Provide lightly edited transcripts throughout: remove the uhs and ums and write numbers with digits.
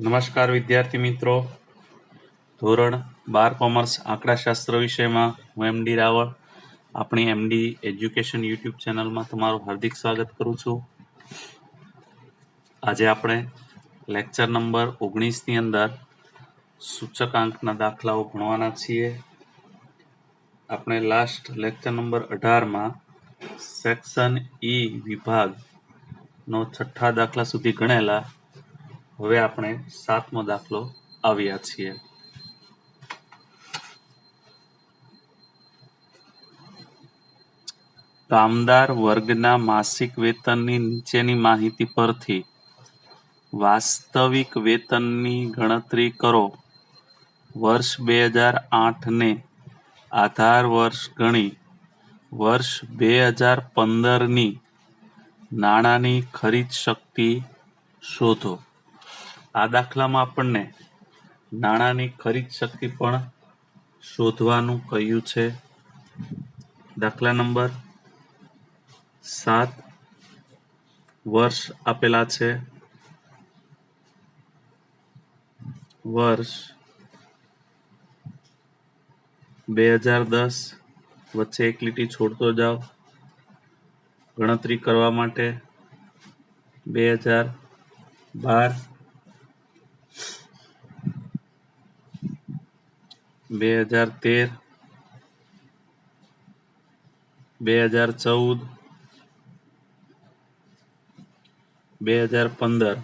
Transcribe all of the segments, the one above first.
નમસ્કાર વિદ્યાર્થી મિત્રો. ધોરણ 12 કોમર્સ આંકડાશાસ્ત્ર વિષયમાં હું એમડી રાવળ આપણી એમડી એજ્યુકેશન યુટ્યુબ ચેનલમાં તમારું હાર્દિક સ્વાગત કરું છું. આજે આપણે લેક્ચર નંબર 19 ની અંદર સૂચકાંકના દાખલાઓ ભણવાના છીએ. આપણે લાસ્ટ લેક્ચર નંબર 18માં સેક્શન ઈ વિભાગનો 6થા દાખલા સુધી ગણેલા. હવે આપણે 7મો દાખલો આવ્યા છીએ. કામદાર વર્ગના માસિક વેતનની નીચેની માહિતી પરથી વાસ્તવિક વેતનની ગણતરી કરો. વર્ષ 2008ને આધાર વર્ષ ગણી વર્ષ 2015ની નાણાંની ખરીદ શક્તિ શોધો. આ દાખલામાં આપણને નાણાંની ખરીદ શક્તિ પણ શોધવાનું કહ્યું છે. દાખલા નંબર 7 વર્ષ આપેલા છે. વર્ષ 2010 વચ્ચે એક લીટી છોડતો જાઓ. ગણતરી કરવા માટે 2012 2013 2014 2015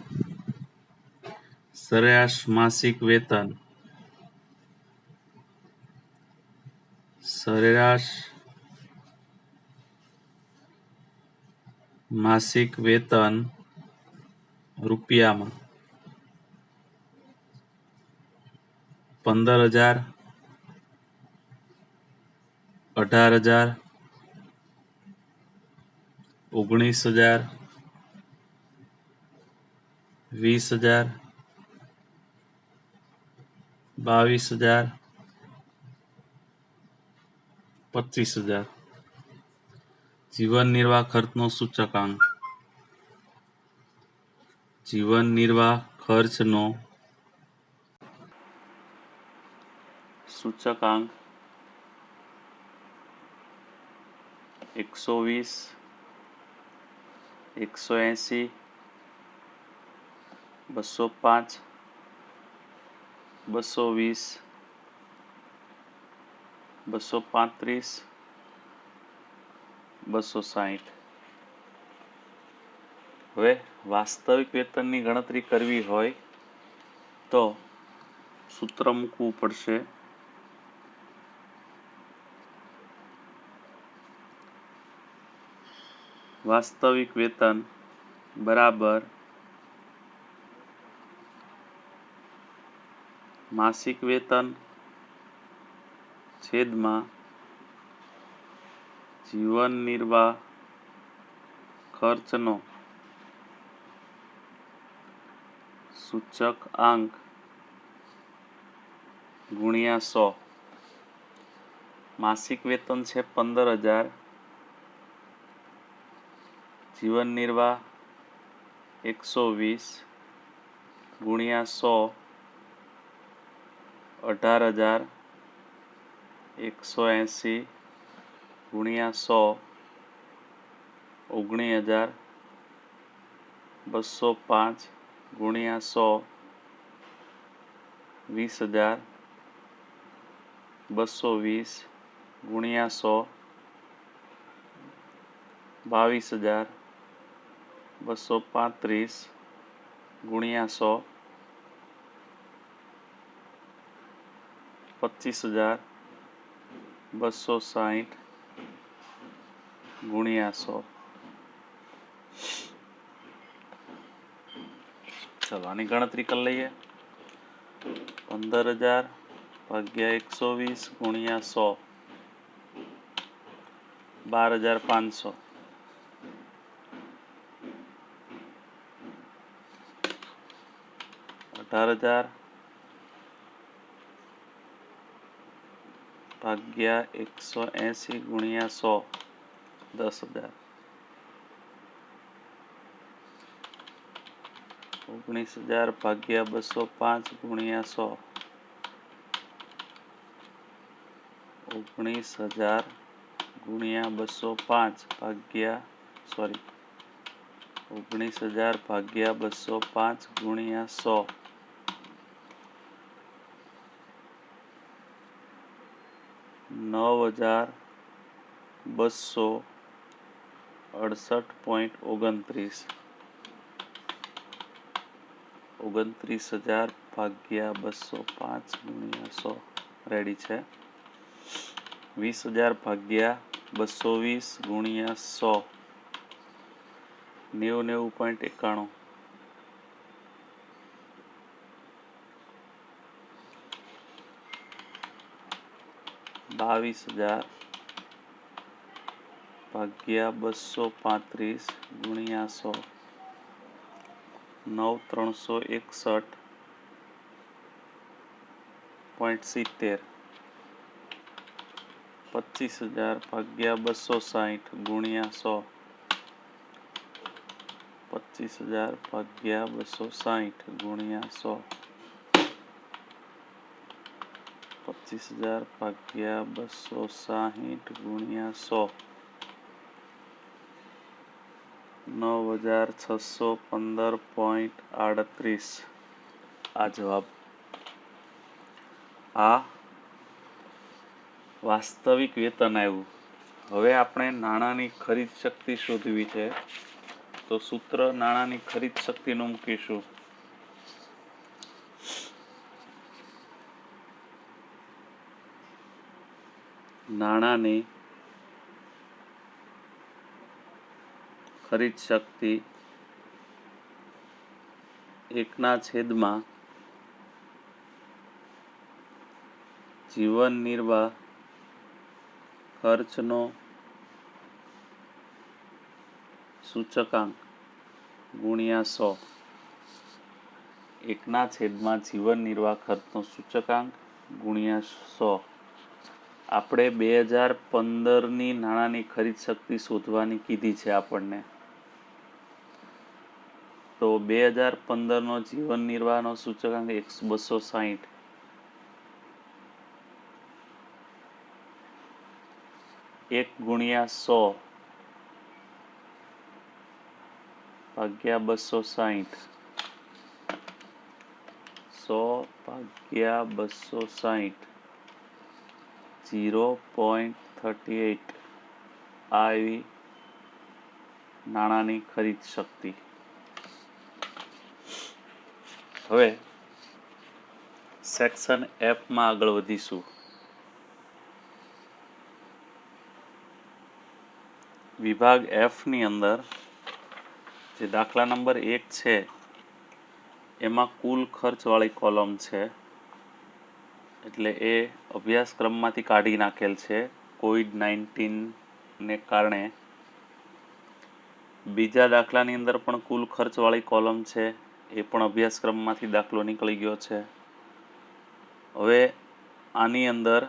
સરેરાશ માસિક વેતન રૂપિયામાં 15,000 18,000 19,000 20,000 22,000 25,000 જીવન નિર્વાહ ખર્ચનો સૂચકાંક. જીવન નિર્વાહ ખર્ચનો સૂચકાંક 120 180 205 220 235 260. હવે વાસ્તવિક વેતનની ગણતરી કરવી હોય તો સૂત્ર મૂકવું પડશે. વાસ્તવિક વેતન બરાબર માસિક વેતન છેદમાં જીવન નિર્વાહ ખર્ચનો સૂચકાંક ગુણ્યા 100. માસિક વેતન છે 15,000. જીવન નિર્વાહ 120 ગુણ્યા 100 18,000 180 ગુણ્યા 100 19,000 205 ગુણ્યા 100 20,000 220 ગુણ્યા 100 22,000 235 ગુણ્યા 100 25,000 260 ગુણ્યા 100. ચલો આની ગણતરી કરી લઈએ. 15,000 ભાગ્યા 120 ગુણ્યા 100 12,500. 18,000 ભાગ્યા 180 ગુણ્યા 100 10,000. 19,000 ભાગ્યા 205 ગુણ્યા 100. 19,000 ગુણ્યા 205 ભાગ્યા 19,000 ભાગ્યા 205 ગુણ્યા 100. 9,268.29. 29,000 ભાગ્યા 205 ગુણ્યા 100 રેડી છે. 20,000 ભાગ્યા 220 ગુણ્યા 100. 90.91. 22,000 ભાગ્યા 235 ગુણ્યા 100. 9,361.70. 25,000 ભાગ્યા 260 ગુણ્યા 100. 25,000 ભાગ્યા 260 ગુણ્યા 100. 25,000 ભાગ્યા 260 ગુણ્યા 100. 9,615.38. આ જવાબ. આ વાસ્તવિક વેતન આવ્યું. હવે આપણે નાણાંની ખરીદ શક્તિ શોધવી છે, તો સૂત્ર નાણાંની ખરીદ શક્તિનું મૂકીશું. નાણાંની ખરીદ શક્તિ 1/, જીવન નિર્વાહ ખર્ચનો સૂચકાંક ગુણ્યા 100. 1/, જીવન નિર્વાહ ખર્ચનો સૂચકાંક ગુણ્યા 100. આપણે 2015ની નાણાંની ખરીદ શક્તિ શોધવાની કીધી છે આપણને. તો 2015નો જીવન નિર્વાહનો સૂચકાંક 260. 1 ગુણ્યા 100 ભાગ્યા 260. 100 ભાગ્યા 260. 0.38. આ એવી નાણાંની ખરીદ શક્તિ. હવે સેક્શન એફમાં આગળ વધીશું. વિભાગ એફની અંદર જે દાખલા નંબર 1 છે એમાં કુલ ખર્ચવાળી કોલમ છે, એટલે એ અભ્યાસક્રમમાંથી કાઢી નાખેલ છે COVID-19ને કારણે. બીજા દાખલાની અંદર પણ કુલ ખર્ચવાળી કોલમ છે, એ પણ અભ્યાસક્રમમાંથી દાખલો નીકળી ગયો છે. હવે આની અંદર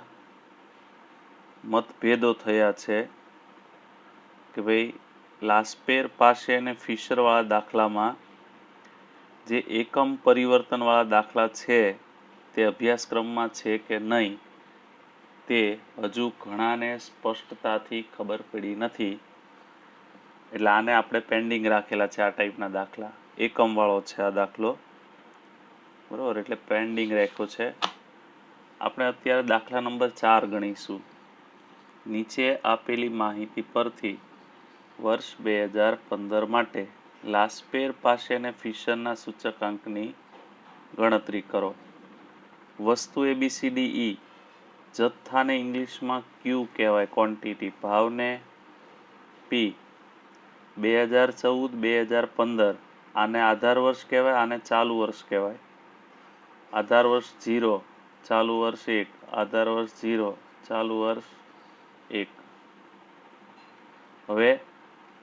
મતભેદો થયા છે કે ભાઈ લાસ્પેર પાસે અને ફિશરવાળા દાખલામાં જે એકમ પરિવર્તનવાળા દાખલા છે તે અભ્યાસક્રમમાં છે કે નહીં તે હજુ ઘણાને સ્પષ્ટતાથી ખબર પડી નથી. એટલે આને આપણે પેન્ડિંગ રાખેલા છે. આ ટાઈપના દાખલા એકમવાળો છે આ દાખલો, બરાબર, એટલે પેન્ડિંગ રાખ્યો છે. આપણે અત્યારે દાખલા નંબર 4 ગણીશું. નીચે આપેલી માહિતી પરથી વર્ષ 2015 માટે લાસ્પેર પાસે અને ફિશરના સૂચકાંકની ગણતરી કરો. વસ્તુ ABCDE, જથ્થાને ઇંગ્લિશમાં Q કહેવાય, ક્વોન્ટિટી, ભાવને P. 2014-2015 આને આધાર વર્ષ કહેવાય, આને ચાલુ વર્ષ કહેવાય. આધાર વર્ષ 0, ચાલુ વર્ષ 1, આધાર વર્ષ 0, ચાલુ વર્ષ 1. હવે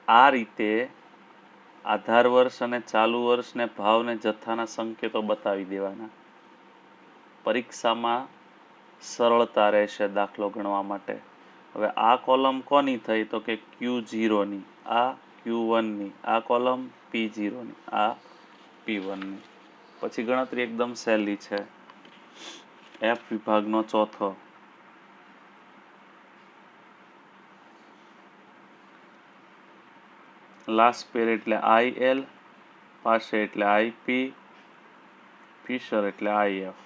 આ રીતે આધાર વર્ષ અને ચાલુ વર્ષને ભાવને જથ્થાના સંકેતો બતાવી દેવાના. પરીક્ષામાં સરળતા રહેશે દાખલો ગણવા માટે. હવે આ કોલમ કોની થઈ તો કે Q0ની, આ Q1ની, આ કોલમ P0ની, આ P1 ની. પછી ગણતરી એકદમ સહેલી છે. F વિભાગનો ચોથો, લાસ્ટ પેર એટલે IL, પાસે એટલે IP, ફિશર એટલે IF.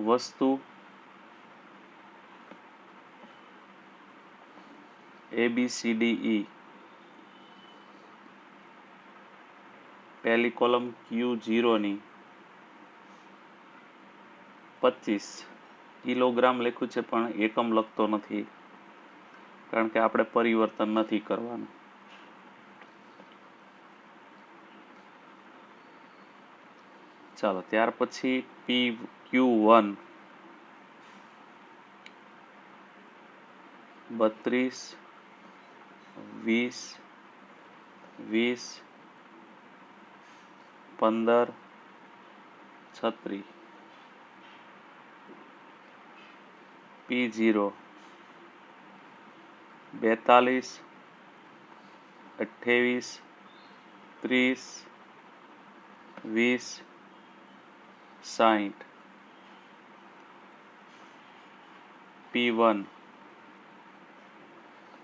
વસ્તુ ABCDE, પહેલી કોલમ Q0 ની 25 કિલોગ્રામ લખ્યું છે પણ એકમ લખતો નથી કારણ કે આપણે પરિવર્તન નથી કરવાનું. ચાલો ત્યાર પછી Q1 32 20 20 15 36. P0 42 28 30 20 60. P1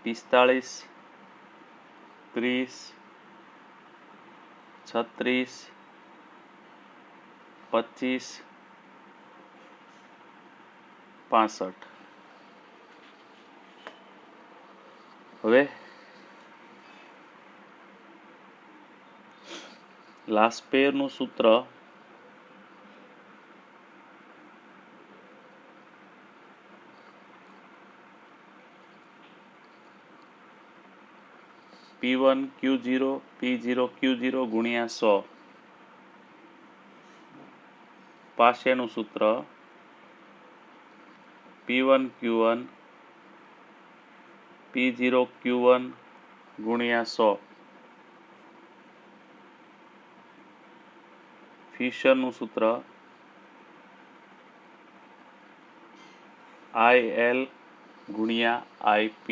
45 30 36 25 65. હવે લાસ્ટ પેરનું સૂત્ર P1 Q0 P0 Q0 ગુણ્યા 100. પાસેનું સૂત્ર P1 Q1 P0 Q1 ગુણ્યા 100. ફિશરનું સૂત્ર IL ગુણ્યા IP.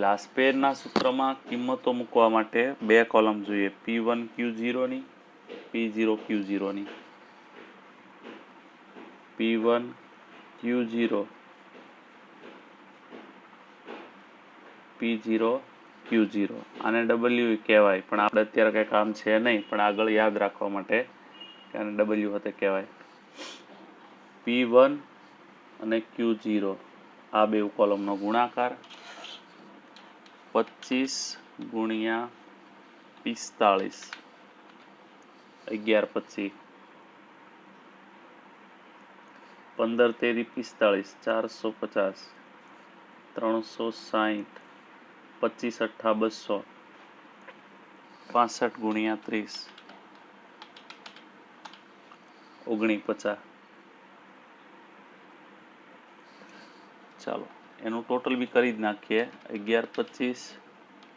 લાસ્ટ પેરના સૂત્રમાં કિંમતો મૂકવા માટે બે કોલમ જોઈએ, P1 Q0 ની P0 Q0 ની. P1 Q0 P0 Q0. આને W કહેવાય પણ આપણે અત્યારે કંઈ કામ છે નહીં, પણ આગળ યાદ રાખવા માટે કે આને W હતે કહેવાય. P1 અને Q0 આ બે કોલમનો ગુણાકાર 25 ગુણ્યા 45 11 25 15 તેરી 45 450 360 25 અઠ્ઠા 200 65 ગુણ્યા 30 49. ચાલો એનું ટોટલ બી કરી જ નાખીએ. 1125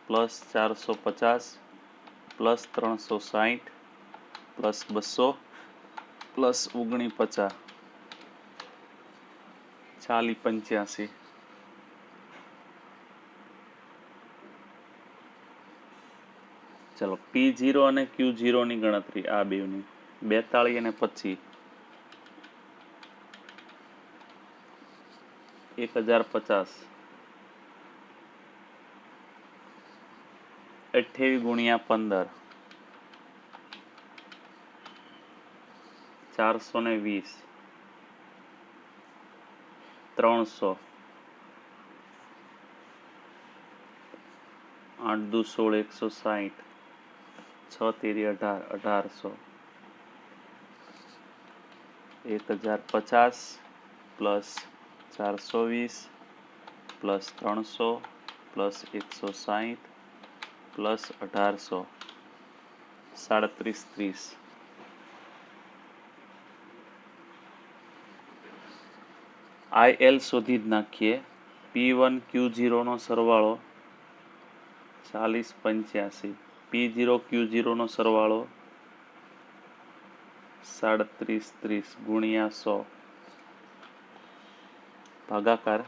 પ્લસ 450 પ્લસ 360 પ્લસ 200 પ્લસ 49 40 85. ચલો P0 અને Q0 ની ગણતરી આ બેની 42 અને 25 1050 28 ગુણ્યા 15 420 300 8 દુ 16 160 6 તેરી 18 1850 plus 420 plus 300 plus 160 plus 1800 37 30. IL શોધી જ નાખીએ. P1 Q0 નો સરવાળો 40 85. P0 Q0 નો સરવાળો 37 30 ગુણ્યા 100 ભાગાકાર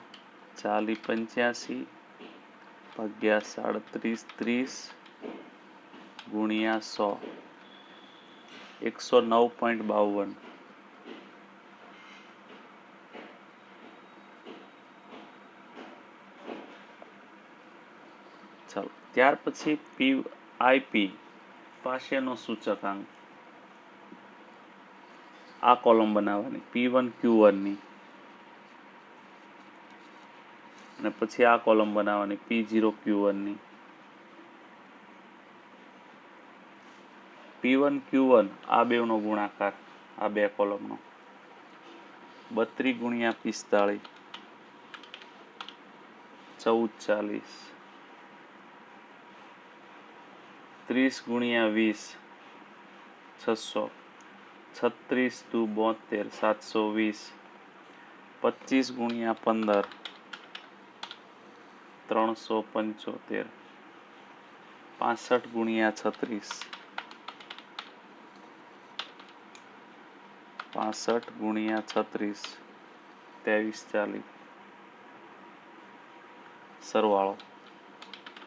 40 85 ભાગ્યા 37 30 ગુણ્યા 100 109.52. ચાલો ત્યાર પછી પીઆઈપી પાસેનો સૂચકાંક આ કોલમ બનાવવાની P1 Q1 ની અને પછી આ કોલમ બનાવવાની P0 Q1 ની. P1 Q1 આ બેનો ગુણાકાર આ બે કોલમનો 32 ગુણ્યા 45 1440 30 ગુણ્યા 20 600 36 દુ 72 720 25 ગુણ્યા 15 375 65 ગુણ્યા 36 65 ગુણ્યા 36 2340 સરવાળો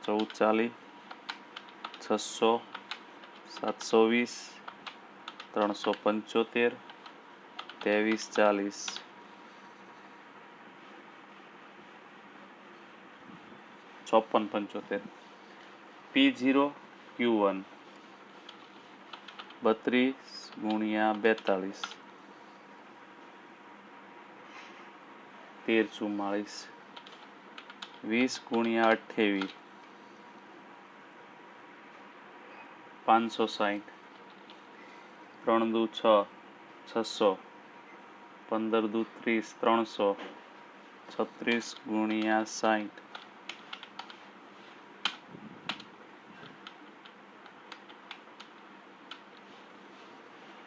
1440 600 720 375 2340 5475 P0 Q1 32 ગુણ્યા 42 1344 20 ગુણ્યા 28 560 3 દુ 6 600 15 દુ 30 300 36 ગુણ્યા 60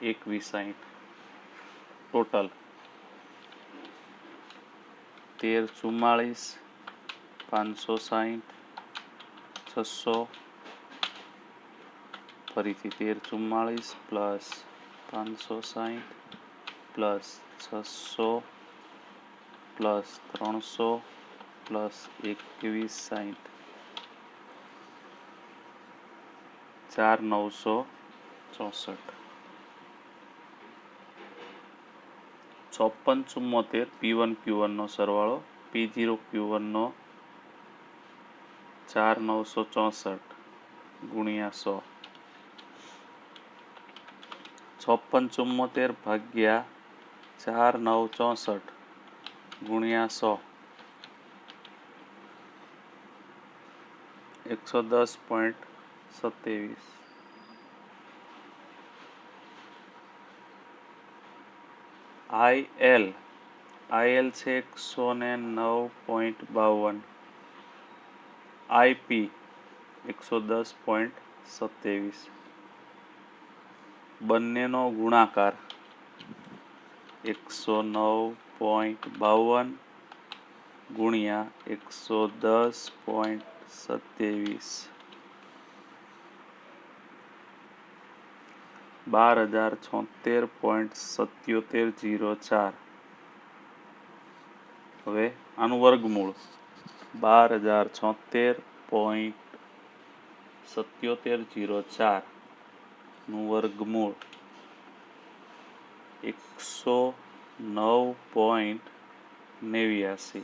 2160 ટોટલ 1344 560 600 ફરીથી 1344 plus 560 plus 600 plus 300 plus 2160 4964 5674 P1 Q1 નો સરવાળો P0 Q1 નો 4964 ગુણ્યા 100 5674 ભાગ્યા 4964 ગુણ્યા 100 110.27 IL છે 109.52 IP 110.27 બંનેનો ગુણાકાર 109.52 ગુણ્યા 110.27 12,076.7704. હવે આનું વર્ગમૂળ 12,076.7704 નું વર્ગમૂળ 109.89.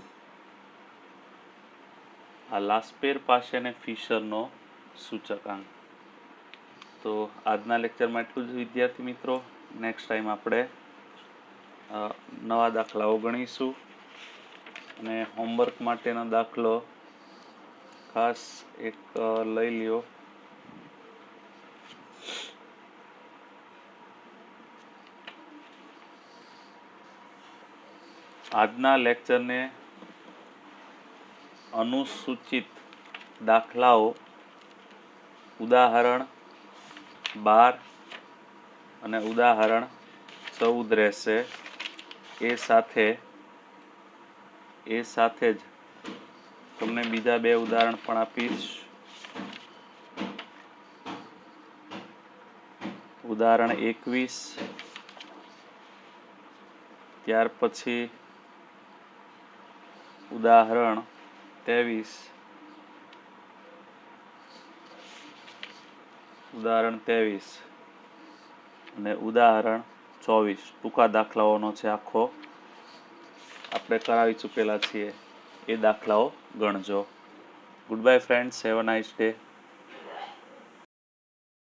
આ લાસ્પેર પાસેને ફિશરનો સૂચકાંક. તો આજના લેક્ચરમાં એટલું જ વિદ્યાર્થી મિત્રો. નેક્સ્ટ ટાઈમ આપણે નવા દાખલાઓ ગણીશું અને હોમવર્ક માટેનો દાખલો ખાસ એક લઈ લ્યો. આજના લેક્ચરને અનુસૂચિત દાખલાઓ ઉદાહરણ 12 અને ઉદાહરણ 14 રહેશે. એ સાથે જ તમને બીજા બે ઉદાહરણ પણ આપીશ. ઉદાહરણ 21 ત્યાર પછી ઉદાહરણ 23 ઉદાહરણ 23 અને ઉદાહરણ 24 ટૂંકા દાખલાઓનો છે આખો આપણે કરાવી ચૂકેલા છીએ એ દાખલાઓ ગણજો. Goodbye friends, have a nice day.